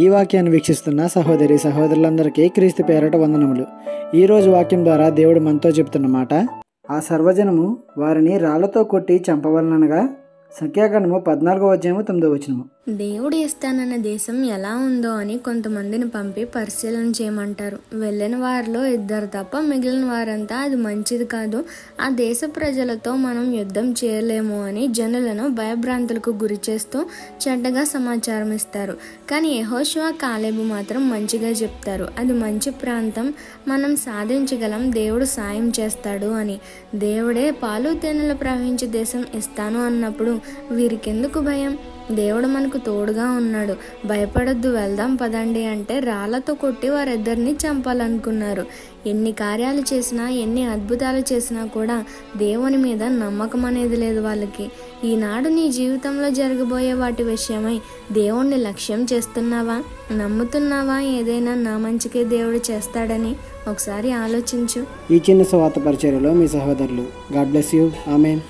ఈ వాక్యాన్ని వీక్షిస్తున్న సహోదరి సహోదరులందరికీ క్రీస్తు పేరట వందనములు. ఈరోజు వాక్యం ద్వారా దేవుడు మనతో చెప్తున్న మాట, ఆ సర్వజనము వారిని రాళ్లతో కొట్టి చంపవలనగా. సంఖ్యాకాండము 14:9. దేవుడు ఇస్తానన్న దేశం ఎలా ఉందో అని కొంతమందిని పంపి పరిశీలన చేయమంటారు. వెళ్ళిన వారిలో 2 తప్ప మిగిలిన వారంతా అది మంచిది కాదు, ఆ దేశ ప్రజలతో మనం యుద్ధం చేయలేము అని జనులను భయభ్రాంతులకు గురి చేస్తూ చెడ్డగా సమాచారం ఇస్తారు. కానీ యెహోషువ, కాలేబు మాత్రం మంచిగా చెప్తారు, అది మంచి ప్రాంతం, మనం సాధించగలం, దేవుడు సాయం చేస్తాడు అని. దేవుడే పాలు తేనెలు ప్రవహించే దేశం ఇస్తాను అన్నప్పుడు వీరికెందుకు భయం? దేవుడు మనకు తోడుగా ఉన్నాడు, భయపడొద్దు, వెళ్దాం పదండి అంటే రాళ్లతో కొట్టి వారిద్దరిని చంపాలనుకున్నారు. ఎన్ని కార్యాలు చేసినా, ఎన్ని అద్భుతాలు చేసినా కూడా దేవుని మీద నమ్మకం అనేది లేదు వాళ్ళకి. ఈనాడు నీ జీవితంలో జరగబోయే వాటి విషయమై దేవుణ్ణి లక్ష్యం చేస్తున్నావా? నమ్ముతున్నావా ఏదైనా నా మంచికే దేవుడు చేస్తాడని? ఒకసారి ఆలోచించు. ఈ చిన్న సువార్త పరిచర్యలో మీ సహోదరులు. God bless you. ఆమేన్.